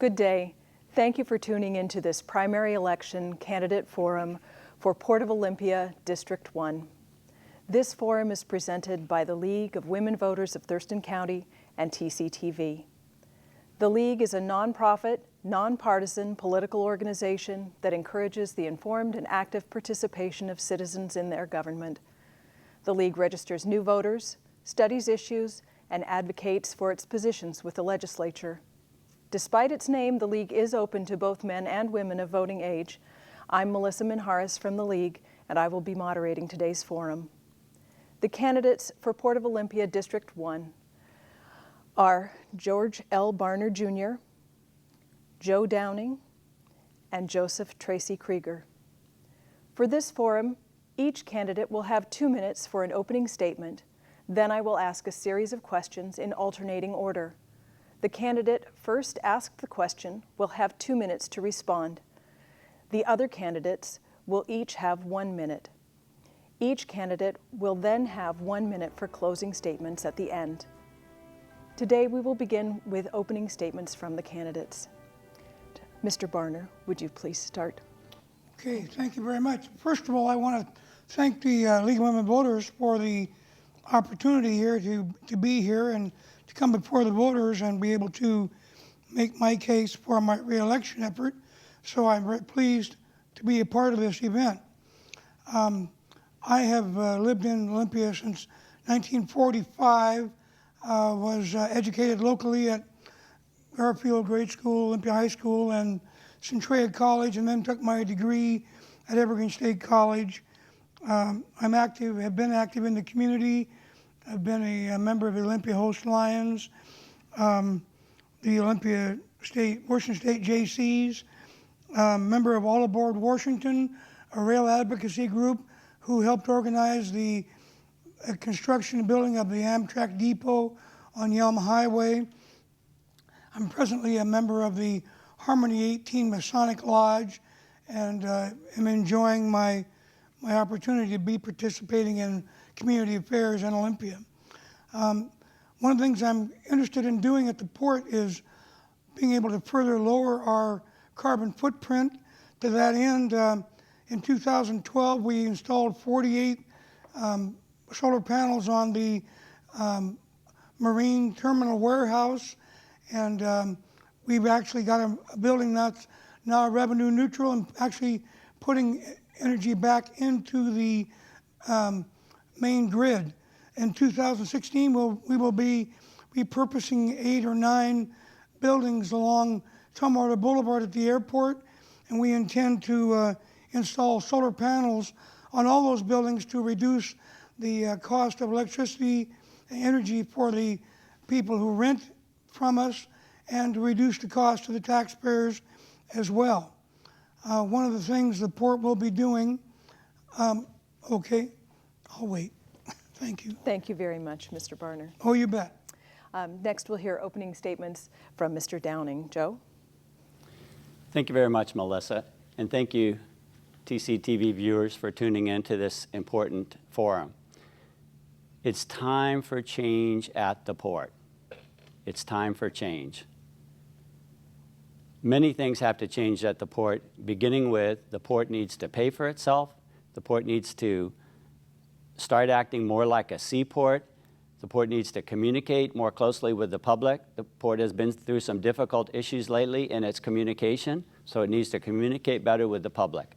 Good day. Thank you for tuning into this primary election candidate forum for Port of Olympia, District 1. This forum is presented by the League of Women Voters of Thurston County and TCTV. The League is a nonprofit, nonpartisan political organization that encourages the informed and active participation of citizens in their government. The League registers new voters, studies issues, and advocates for its positions with the legislature. Despite its name, the League is open to both men and women of voting age. I'm Melissa Minharis from the League, and I will be moderating today's forum. The candidates for Port of Olympia District 1 are George L. Barner Jr., Joe Downing, and Joseph Tracy Krieger. For this forum, each candidate will have 2 minutes for an opening statement. Then I will ask a series of questions in alternating order. The candidate first asked the question will have 2 minutes to respond. The other candidates will each have 1 minute. Each candidate will then have 1 minute for closing statements at the end. Today we will begin with opening statements from the candidates. Mr. Barner, would you please start? Okay, thank you very much. First of all, I want to thank the League of Women Voters for the opportunity here to be here and to come before the voters and be able to make my case for my re-election effort. So I'm very pleased to be a part of this event. I have lived in Olympia since 1945, was educated locally at Fairfield Grade School, Olympia High School, and Centralia College, and then took my degree at Evergreen State College. Have been active in the community. I've been a member of the Olympia Host Lions, the Olympia State, Washington State JCs, member of All Aboard Washington, a rail advocacy group who helped organize the construction and building of the Amtrak depot on Yelm Highway. I'm presently a member of the Harmony 18 Masonic Lodge and am enjoying my opportunity to be participating in community affairs in Olympia. One of the things I'm interested in doing at the port is being able to further lower our carbon footprint. To that end, in 2012, we installed 48 solar panels on the marine terminal warehouse, and we've actually got a building that's now revenue neutral and actually putting energy back into the main grid. In 2016, we will be repurposing 8 or 9 buildings along Tumwater Boulevard at the airport, and we intend to install solar panels on all those buildings to reduce the cost of electricity and energy for the people who rent from us and to reduce the cost to the taxpayers as well. One of the things the port will be doing, okay, I'll wait. Thank you. Thank you very much, Mr. Barner. Oh, you bet. Next, we'll hear opening statements from Mr. Downing. Joe? Thank you very much, Melissa, and thank you, TCTV viewers, for tuning in to this important forum. It's time for change at the port. It's time for change. Many things have to change at the port, beginning with the port needs to pay for itself. The port needs to start acting more like a seaport. The port needs to communicate more closely with the public. The port has been through some difficult issues lately in its communication, so it needs to communicate better with the public.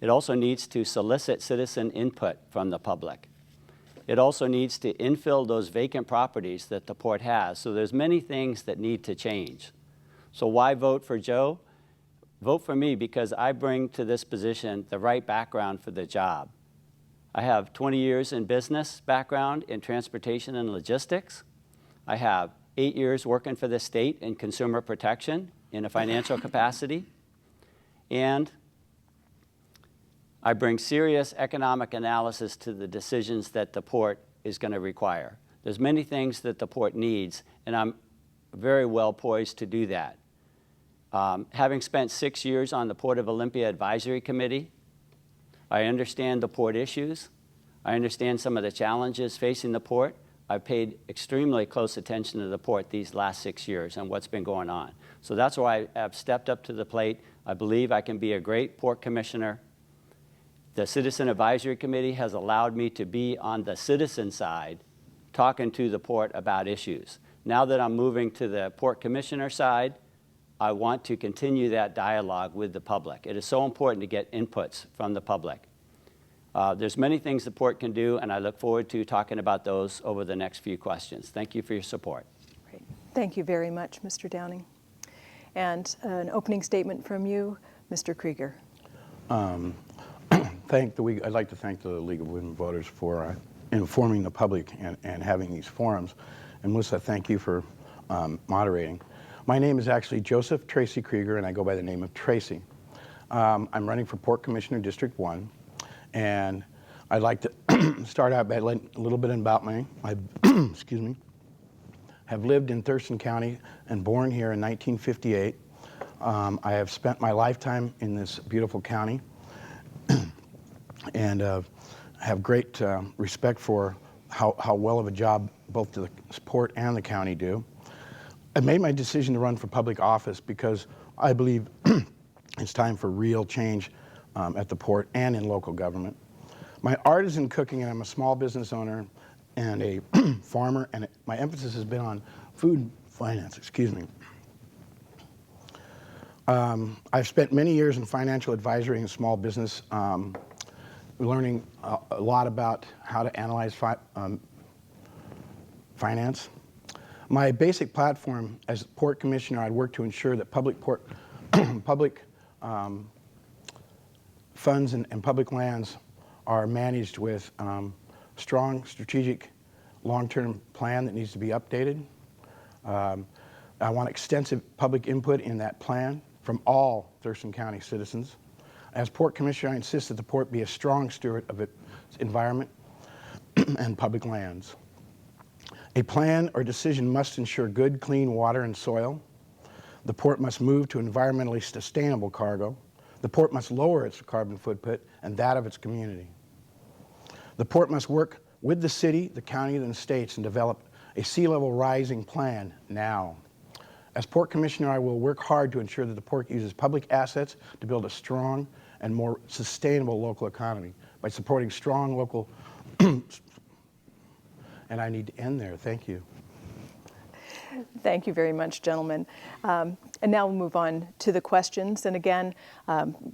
It also needs to solicit citizen input from the public. It also needs to infill those vacant properties that the port has. So there's many things that need to change. So why vote for Joe? Vote for me because I bring to this position the right background for the job. I have 20 years in business background in transportation and logistics. I have 8 years working for the state in consumer protection in a financial capacity. And I bring serious economic analysis to the decisions that the port is going to require. There's many things that the port needs, and I'm very well poised to do that. Having spent 6 years on the Port of Olympia Advisory Committee, I understand the port issues. I understand some of the challenges facing the port. I've paid extremely close attention to the port these last 6 years and what's been going on. So that's why I've stepped up to the plate. I believe I can be a great port commissioner. The Citizen Advisory Committee has allowed me to be on the citizen side, talking to the port about issues. Now that I'm moving to the port commissioner side, I want to continue that dialogue with the public. It is so important to get inputs from the public. There's many things the port can do, and I look forward to talking about those over the next few questions. Thank you for your support. Great. Thank you very much, Mr. Downing. And an opening statement from you, Mr. Krieger. I'd like to thank the League of Women Voters for informing the public and having these forums. And Melissa, thank you for moderating. My name is actually Joseph Tracy Krieger, and I go by the name of Tracy. I'm running for Port Commissioner District 1, and I'd like to start out by a little bit about me. I excuse me, have lived in Thurston County and born here in 1958. I have spent my lifetime in this beautiful county and have great respect for how well of a job both the port and the county do. I made my decision to run for public office because I believe it's time for real change at the port and in local government. My art is in cooking, and I'm a small business owner and a farmer, and my emphasis has been on food finance, excuse me. I've spent many years in financial advisory and small business, learning a lot about how to analyze finance. My basic platform as port commissioner, I'd work to ensure that public funds and public lands are managed with strong strategic long-term plan that needs to be updated. I want extensive public input in that plan from all Thurston County citizens. As port commissioner, I insist that the port be a strong steward of its environment and public lands. A plan or decision must ensure good, clean water and soil. The port must move to environmentally sustainable cargo. The port must lower its carbon footprint and that of its community. The port must work with the city, the county, and the states and develop a sea level rising plan now. As port commissioner, I will work hard to ensure that the port uses public assets to build a strong and more sustainable local economy by supporting strong local and I need to end there. Thank you. Thank you very much, gentlemen. And now we'll move on to the questions. And again,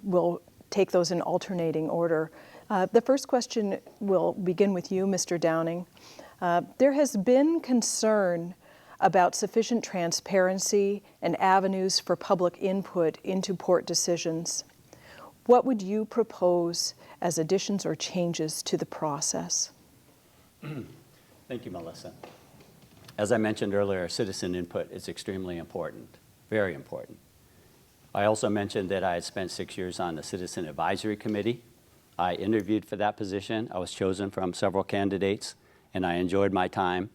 we'll take those in alternating order. The first question will begin with you, Mr. Downing. There has been concern about sufficient transparency and avenues for public input into port decisions. What would you propose as additions or changes to the process? Thank you, Melissa. As I mentioned earlier, citizen input is extremely important, very important. I also mentioned that I had spent 6 years on the Citizen Advisory Committee. I interviewed for that position. I was chosen from several candidates, and I enjoyed my time.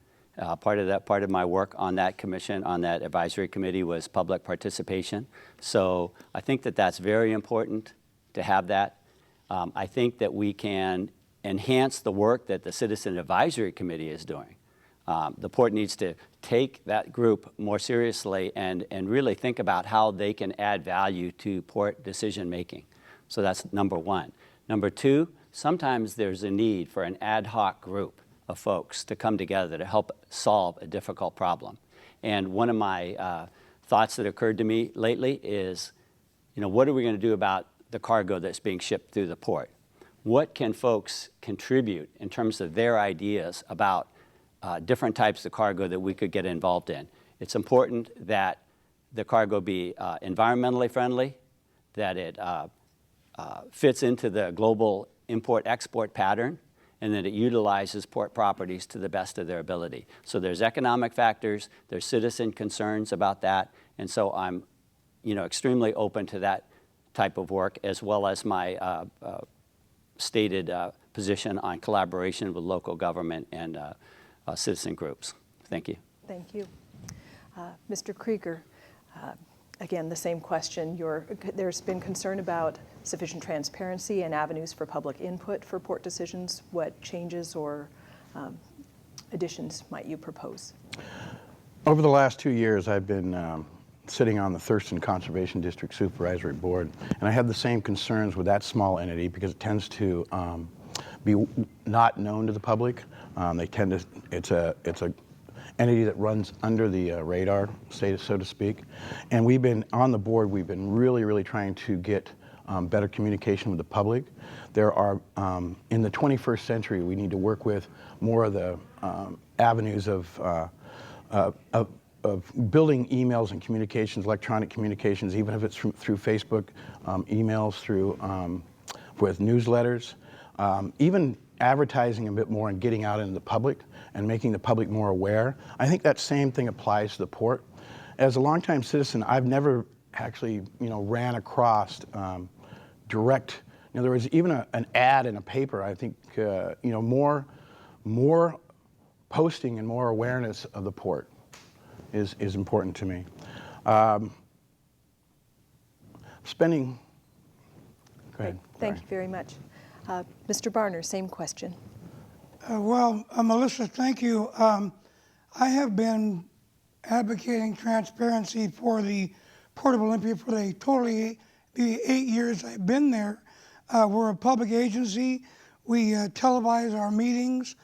Part of my work on that commission, on that advisory committee, was public participation. So I think that that's very important to have that. I think that we can enhance the work that the Citizen Advisory Committee is doing. The port needs to take that group more seriously and really think about how they can add value to port decision making. So that's number one. Number two, sometimes there's a need for an ad hoc group of folks to come together to help solve a difficult problem. And one of my thoughts that occurred to me lately is, what are we going to do about the cargo that's being shipped through the port? What can folks contribute in terms of their ideas about different types of cargo that we could get involved in? It's important that the cargo be environmentally friendly, that it fits into the global import-export pattern, and that it utilizes port properties to the best of their ability. So there's economic factors, there's citizen concerns about that, and so I'm extremely open to that type of work, as well as my stated position on collaboration with local government and citizen groups. Thank you. Thank you. Mr. Krieger, again, the same question. There's been concern about sufficient transparency and avenues for public input for port decisions. What changes or additions might you propose? Over the last 2 years, I've been sitting on the Thurston Conservation District Supervisory Board, and I have the same concerns with that small entity because it tends to be not known to the public. They tend to, it's a entity that runs under the radar, so to speak. And we've been, on the board, we've been really trying to get better communication with the public. There are, in the 21st century, we need to work with more of the avenues of building emails and communications, electronic communications, even if it's through Facebook, emails, through with newsletters, even advertising a bit more and getting out into the public and making the public more aware. I think that same thing applies to the port. As a longtime citizen, I've never actually, ran across direct. There was even an ad in a paper. I think, more posting and more awareness of the port is important to me. Spending. Go ahead. Thank you very much. Mr. Barner, same question. Melissa, thank you. I have been advocating transparency for the Port of Olympia for the 8 years I've been there. We're a public agency. We televise our meetings.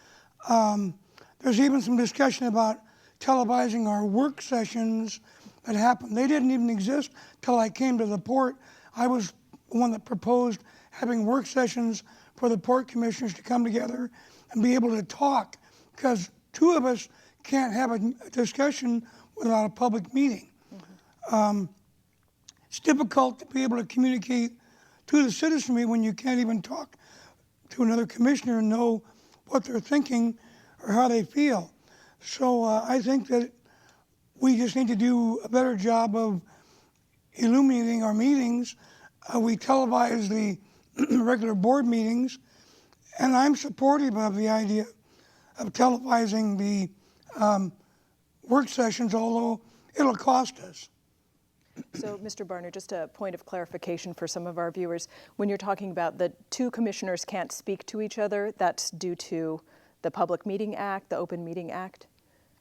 There's even some discussion about televising our work sessions that happen. They didn't even exist till I came to the port. I was the one that proposed having work sessions for the port commissioners to come together and be able to talk, because two of us can't have a discussion without a public meeting. It's difficult to be able to communicate to the citizenry when you can't even talk to another commissioner and know what they're thinking or how they feel. So I think that we just need to do a better job of illuminating our meetings. We televise the regular board meetings, and I'm supportive of the idea of televising the work sessions, although it'll cost us. So, Mr. Barner, just a point of clarification for some of our viewers. When you're talking about the two commissioners can't speak to each other, that's due to the Public Meeting Act, the Open Meeting Act?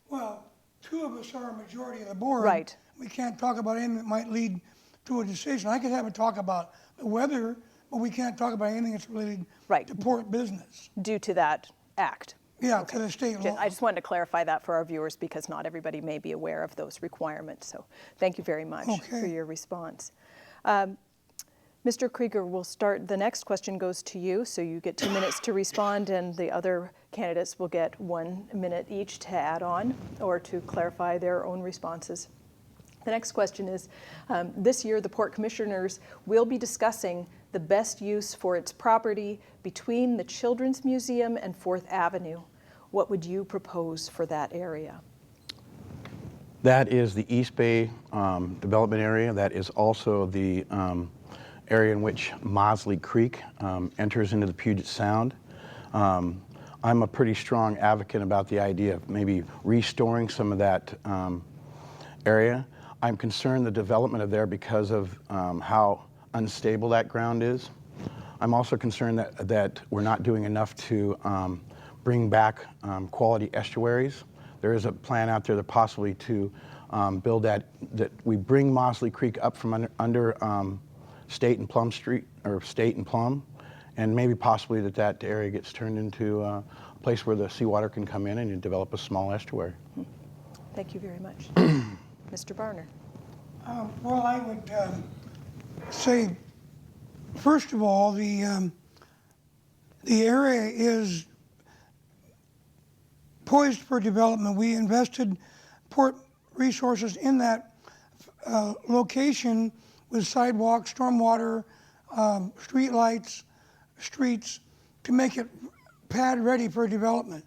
Well, two of us are a majority of the board. Right. We can't talk about anything that might lead to a decision. I could have a talk about the weather, but we can't talk about anything that's related to port business. Due to that act? Yeah, to the state law. I just wanted to clarify that for our viewers because not everybody may be aware of those requirements. So thank you very much for your response. Mr. Krieger, we'll start. The next question goes to you, so you get 2 minutes to respond, and the other candidates will get 1 minute each to add on or to clarify their own responses. The next question is, this year the Port Commissioners will be discussing the best use for its property between the Children's Museum and 4th Avenue. What would you propose for that area? That is the East Bay development area. That is also the area in which Mosley Creek enters into the Puget Sound. I'm a pretty strong advocate about the idea of maybe restoring some of that area. I'm concerned the development of there because of how unstable that ground is. I'm also concerned that we're not doing enough to bring back quality estuaries. There is a plan out there that possibly to build that we bring Mosley Creek up from under State and Plum Street, or State and Plum, and maybe possibly that area gets turned into a place where the seawater can come in and you develop a small estuary. Thank you very much. Mr. Barner. Well, I would say, first of all, the area is poised for development. We invested port resources in that location with sidewalks, stormwater, street lights, streets, to make it pad ready for development.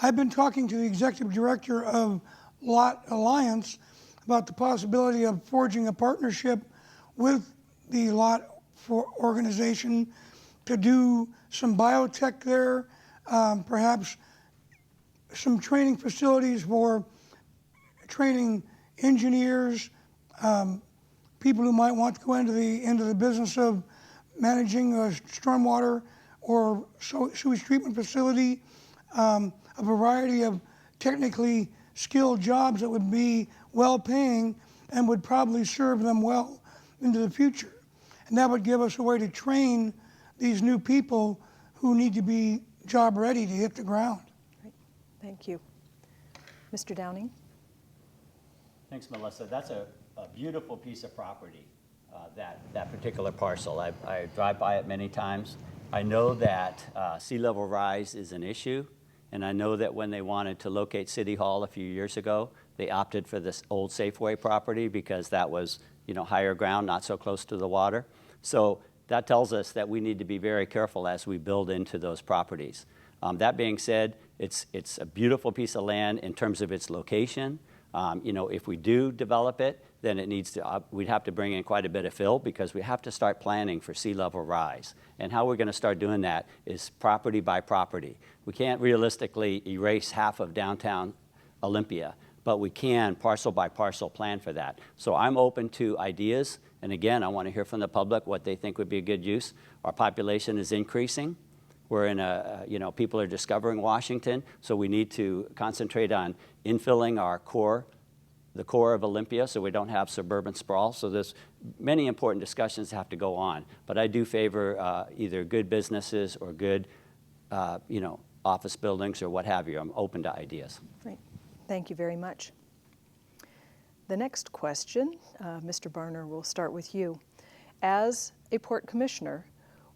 I've been talking to the executive director of Lot Alliance about the possibility of forging a partnership with the Lot organization to do some biotech there, perhaps some training facilities for training engineers, people who might want to go into the business of managing a stormwater or sewage treatment facility, a variety of technically skilled jobs that would be well-paying and would probably serve them well into the future. And that would give us a way to train these new people who need to be job ready to hit the ground. Great. Thank you. Mr. Downing? Thanks, Melissa. That's a beautiful piece of property, that particular parcel. I drive by it many times. I know that sea level rise is an issue, and I know that when they wanted to locate City Hall a few years ago, they opted for this old Safeway property because that was, higher ground, not so close to the water. So that tells us that we need to be very careful as we build into those properties. That being said, it's a beautiful piece of land in terms of its location. If we do develop it, then it needs to, we'd have to bring in quite a bit of fill because we have to start planning for sea level rise. And how we're going to start doing that is property by property. We can't realistically erase half of downtown Olympia, but we can parcel by parcel plan for that. So I'm open to ideas. And again, I want to hear from the public what they think would be a good use. Our population is increasing. We're in people are discovering Washington, so we need to concentrate on infilling the core of Olympia so we don't have suburban sprawl. So there's many important discussions that have to go on. But I do favor either good businesses or good, office buildings or what have you. I'm open to ideas. Great. Thank you very much. The next question, Mr. Barner, we'll start with you. As a port commissioner,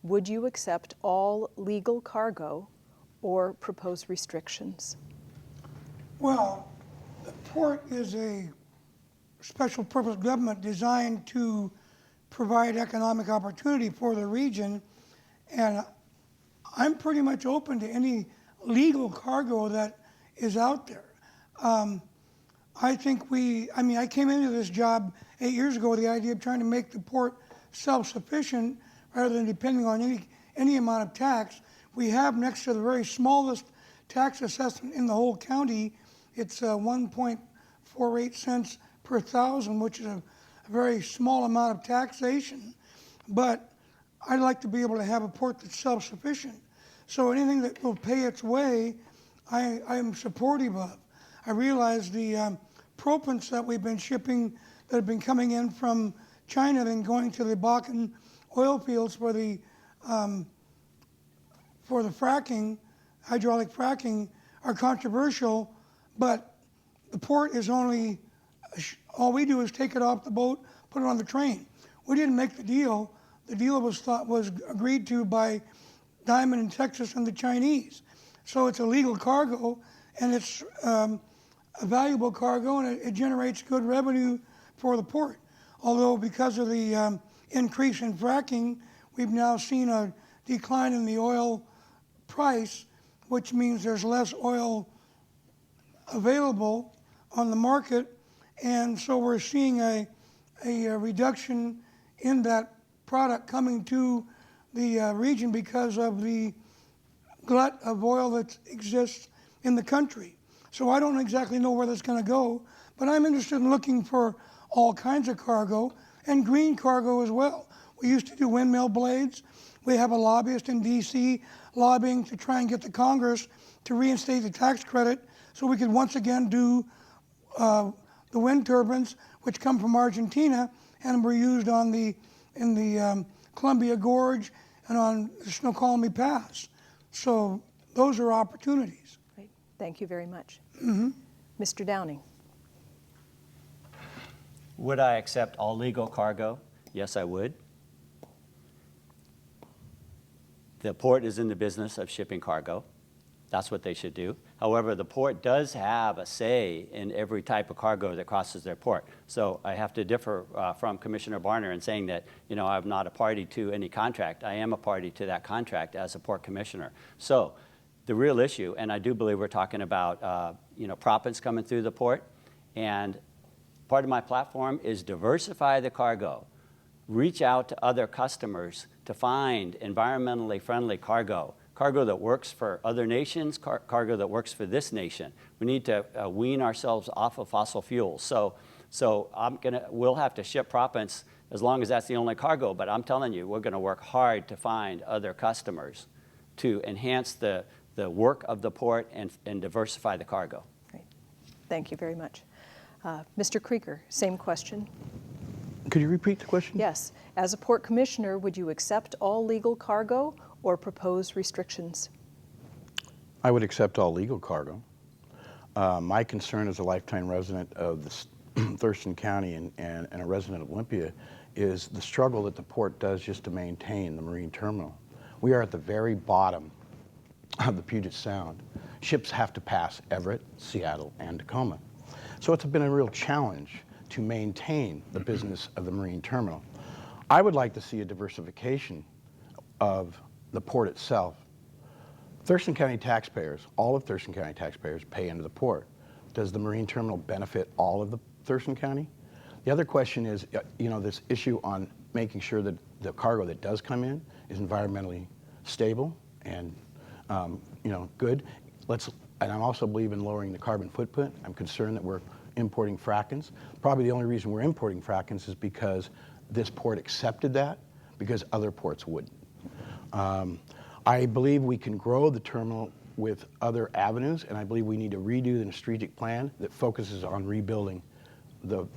would you accept all legal cargo or propose restrictions? Well, the port is a special purpose government designed to provide economic opportunity for the region, and I'm pretty much open to any legal cargo that is out there. I think I came into this job 8 years ago with the idea of trying to make the port self-sufficient rather than depending on any amount of tax. We have next to the very smallest tax assessment in the whole county. It's 1.48 cents per thousand, which is a very small amount of taxation. But I'd like to be able to have a port that's self-sufficient. So anything that will pay its way, I am supportive of. I realize the propellants that we've been shipping that have been coming in from China and going to the Bakken oil fields for the fracking, hydraulic fracking, are controversial, but the port is all we do is take it off the boat, put it on the train. We didn't make the deal. The deal was agreed to by Diamond in Texas and the Chinese. So it's a legal cargo, and it's a valuable cargo, and it generates good revenue for the port. Although because of the increase in fracking, we've now seen a decline in the oil price, which means there's less oil available on the market, and so we're seeing a reduction in that product coming to the region because of the glut of oil that exists in the country. So I don't exactly know where that's going to go, but I'm interested in looking for all kinds of cargo and green cargo as well. We used to do windmill blades. We have a lobbyist in D.C. lobbying to try and get the Congress to reinstate the tax credit so we could once again do the wind turbines, which come from Argentina and were used in the Columbia Gorge and on the Snoqualmie Pass. So those are opportunities. Great. Thank you very much. Mm-hmm. Mr. Downing. Would I accept all legal cargo? Yes, I would. The port is in the business of shipping cargo. That's what they should do. However, the port does have a say in every type of cargo that crosses their port. So I have to differ from Commissioner Barner in saying that, I'm not a party to any contract. I am a party to that contract as a port commissioner. So the real issue, and I do believe we're talking about, proppants coming through the port, and part of my platform is diversify the cargo. Reach out to other customers to find environmentally friendly cargo that works for other nations, cargo that works for this nation. We need to wean ourselves off of fossil fuels. So we'll have to ship proppants as long as that's the only cargo, but I'm telling you, we're gonna work hard to find other customers to enhance the work of the port and diversify the cargo. Great. Thank you very much. Mr. Krieger, same question. Could you repeat the question? Yes. As a port commissioner, would you accept all legal cargo or propose restrictions? I would accept all legal cargo. My concern as a lifetime resident of Thurston County and a resident of Olympia is the struggle that the port does just to maintain the marine terminal. We are at the very bottom of the Puget Sound. Ships have to pass Everett, Seattle, and Tacoma. So it's been a real challenge to maintain the business of the marine terminal. I would like to see a diversification of the port itself. Thurston County taxpayers, all of Thurston County taxpayers pay into the port. Does the marine terminal benefit all of the Thurston County? The other question is, this issue on making sure that the cargo that does come in is environmentally stable and, good. And I also believe in lowering the carbon footprint. I'm concerned that we're importing fractions. Probably the only reason we're importing fractions is because this port accepted that, because other ports wouldn't. I believe we can grow the terminal with other avenues, and I believe we need to redo the strategic plan that focuses on rebuilding the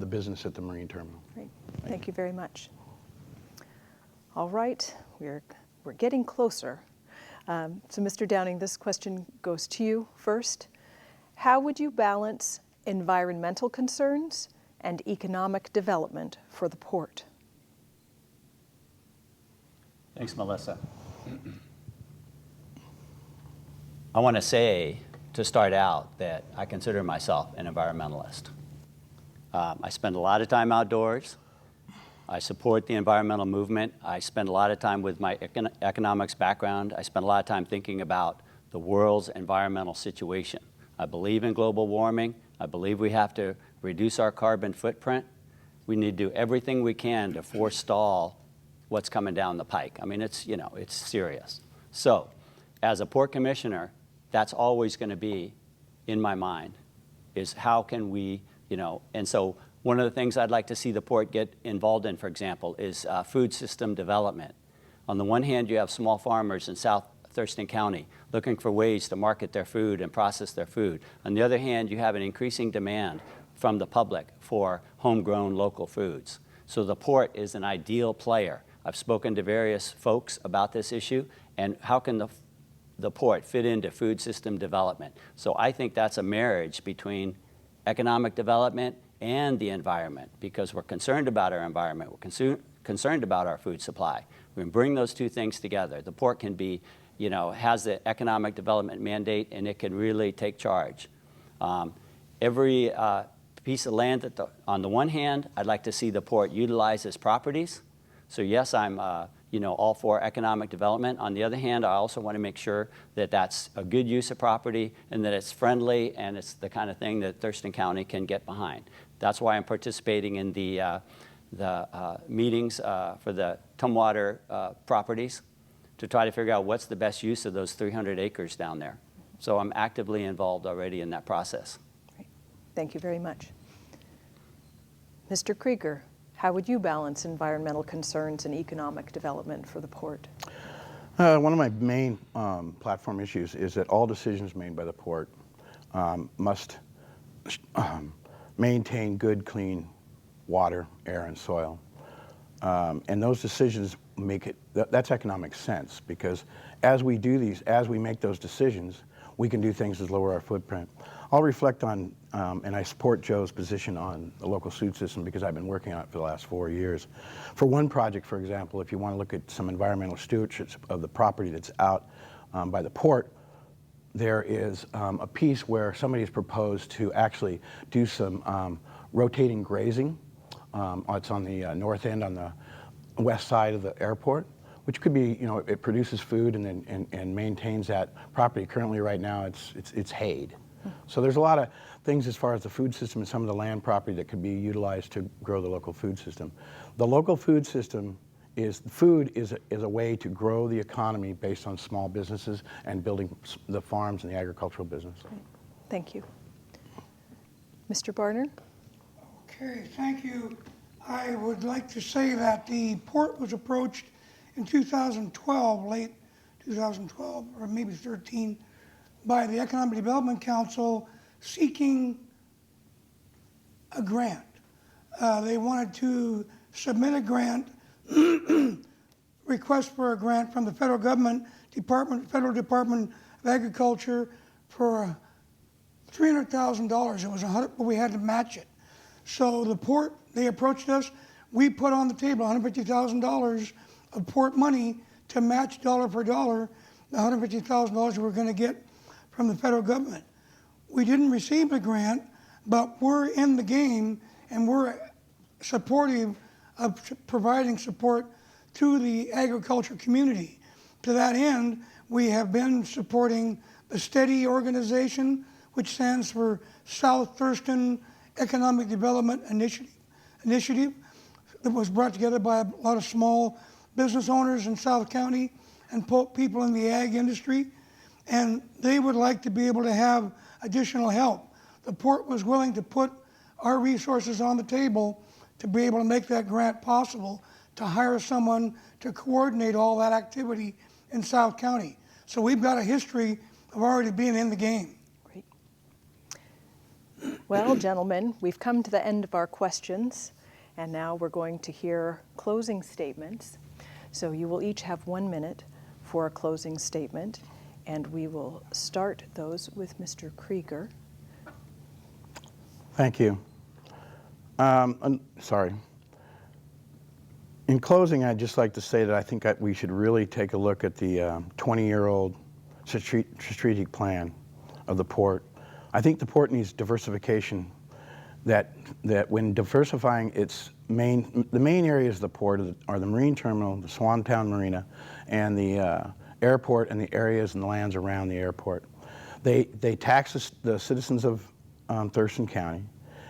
business at the marine terminal. Great. Thank you very much. All right, we're getting closer. So Mr. Downing, this question goes to you first. How would you balance environmental concerns and economic development for the port? Thanks, Melissa. I want to say, to start out, that I consider myself an environmentalist. I spend a lot of time outdoors. I support the environmental movement. I spend a lot of time with my economics background. I spend a lot of time thinking about the world's environmental situation. I believe in global warming. I believe we have to reduce our carbon footprint. We need to do everything we can to forestall what's coming down the pike. I mean, it's serious. So, as a port commissioner, that's always going to be in my mind, is how can we, and so one of the things I'd like to see the port get involved in, for example, is food system development. On the one hand, you have small farmers in South Thurston County looking for ways to market their food and process their food. On the other hand, you have an increasing demand from the public for homegrown local foods. So the port is an ideal player. I've spoken to various folks about this issue, and how can the port fit into food system development? So I think that's a marriage between economic development and the environment, because we're concerned about our environment, we're concerned about our food supply. We can bring those two things together. The port can be, has the economic development mandate, and it can really take charge. Every piece of land on the one hand, I'd like to see the port utilize as properties. So yes, I'm all for economic development. On the other hand, I also want to make sure that that's a good use of property and that it's friendly and it's the kind of thing that Thurston County can get behind. That's why I'm participating in the meetings for the Tumwater properties to try to figure out what's the best use of those 300 acres down there. So I'm actively involved already in that process. Great. Thank you very much. Mr. Krieger, how would you balance environmental concerns and economic development for the port? One of my main platform issues is that all decisions made by the port must maintain good, clean water, air, and soil. And those decisions make it, that's economic sense, because as we make those decisions, we can do things to lower our footprint. I'll reflect on, and I support Joe's position on the local food system because I've been working on it for the last 4 years. For one project, for example, if you want to look at some environmental stewardship of the property that's out by the port, there is a piece where somebody has proposed to actually do some rotating grazing. It's on the north end, on the west side of the airport, which could be, it produces food and maintains that property. Currently, right now, it's hayed. So there's a lot of things as far as the food system and some of the land property that could be utilized to grow the local food system. The local food system is a way to grow the economy based on small businesses and building the farms and the agricultural business. Great. Thank you. Mr. Barner? Okay, thank you. I would like to say that the port was approached in 2012, late 2012, or maybe 13, by the Economic Development Council seeking a grant. They wanted to submit a grant, request for a grant from the federal government, Federal Department of Agriculture for $300,000. It was $100,000, but we had to match it. So the port, they approached us. We put on the table $150,000 of port money to match dollar for dollar the $150,000 we were going to get from the federal government. We didn't receive the grant, but we're in the game and we're supportive of providing support to the agriculture community. To that end, we have been supporting the STEADY organization, which stands for South Thurston Economic Development Initiative, that was brought together by a lot of small business owners in South County and people in the ag industry, and they would like to be able to have additional help. The port was willing to put our resources on the table to be able to make that grant possible, to hire someone to coordinate all that activity in South County. So we've got a history of already being in the game. Great. Well, gentlemen, we've come to the end of our questions, and now we're going to hear closing statements. So you will each have 1 minute for a closing statement, and we will start those with Mr. Krieger. Thank you. Sorry. In closing, I'd just like to say that I think we should really take a look at the 20-year-old strategic plan of the port. I think the port needs diversification. That when diversifying the main areas of the port are the marine terminal, the Swantown Marina, and the airport and the areas and the lands around the airport. They tax the citizens of Thurston County,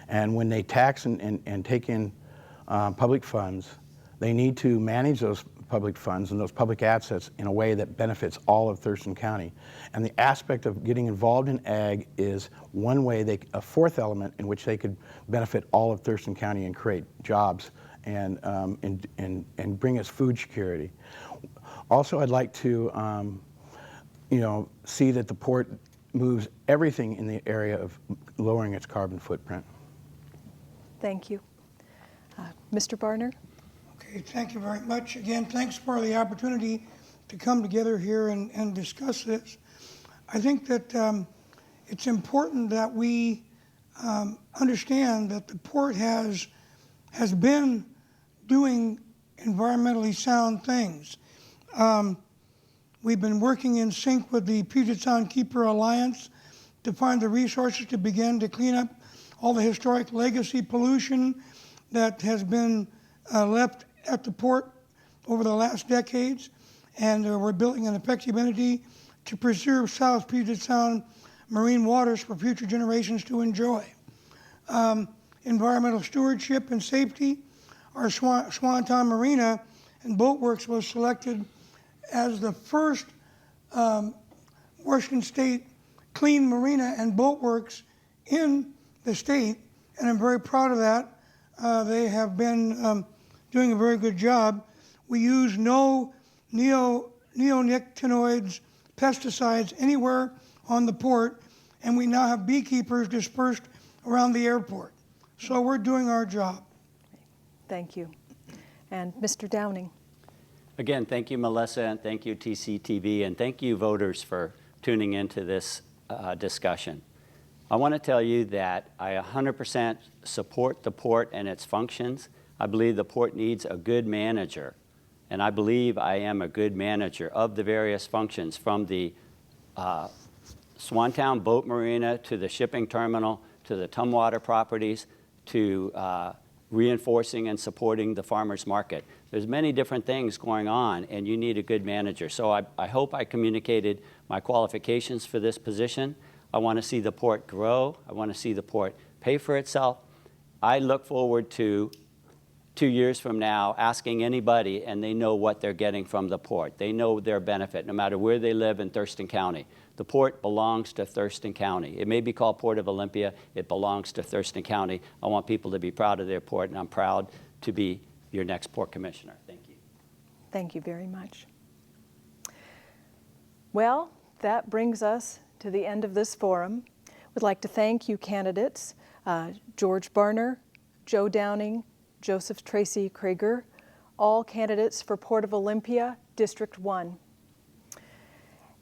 and when they tax and take in public funds, they need to manage those public funds and those public assets in a way that benefits all of Thurston County. And the aspect of getting involved in ag is one way, a fourth element in which they could benefit all of Thurston County and create jobs and bring us food security. Also, I'd like to see that the port moves everything in the area of lowering its carbon footprint. Thank you. Mr. Barner? Okay, thank you very much. Again, thanks for the opportunity to come together here and discuss this. I think that it's important that we understand that the port has been doing environmentally sound things. We've been working in sync with the Puget Sound Keeper Alliance to find the resources to begin to clean up all the historic legacy pollution that has been left at the port over the last decades, and we're building an effective entity to preserve South Puget Sound marine waters for future generations to enjoy. Environmental stewardship and safety. Our Swantown Marina and Boatworks was selected as the first Washington State clean marina and boatworks in the state, and I'm very proud of that. They have been doing a very good job. We use no neonicotinoids, pesticides anywhere on the port, and we now have beekeepers dispersed around the airport. So we're doing our job. Thank you. And Mr. Downing? Again, thank you, Melissa, and thank you, TCTV, and thank you, voters, for tuning into this discussion. I want to tell you that I 100% support the port and its functions. I believe the port needs a good manager, and I believe I am a good manager of the various functions, from the Swantown Boat Marina to the shipping terminal to the Tumwater properties to reinforcing and supporting the farmers market. There's many different things going on, and you need a good manager. So I hope I communicated my qualifications for this position. I want to see the port grow. I want to see the port pay for itself. I look forward to 2 years from now asking anybody, and they know what they're getting from the port. They know their benefit, no matter where they live in Thurston County. The port belongs to Thurston County. It may be called Port of Olympia. It belongs to Thurston County. I want people to be proud of their port, and I'm proud to be your next port commissioner. Thank you. Thank you very much. Well, that brings us to the end of this forum. We'd like to thank you candidates, George Barner, Joe Downing, Joseph Tracy Krieger, all candidates for Port of Olympia, District 1.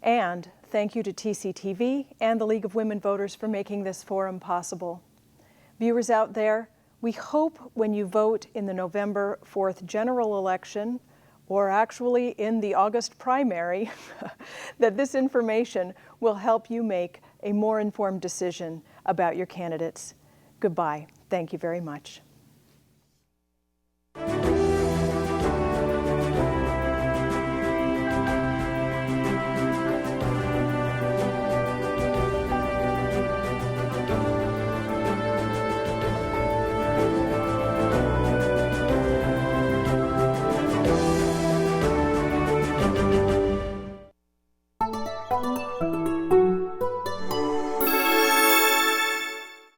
And thank you to TCTV and the League of Women Voters for making this forum possible. Viewers out there, we hope when you vote in the November 4th general election, or actually in the August primary, that this information will help you make a more informed decision about your candidates. Goodbye. Thank you very much.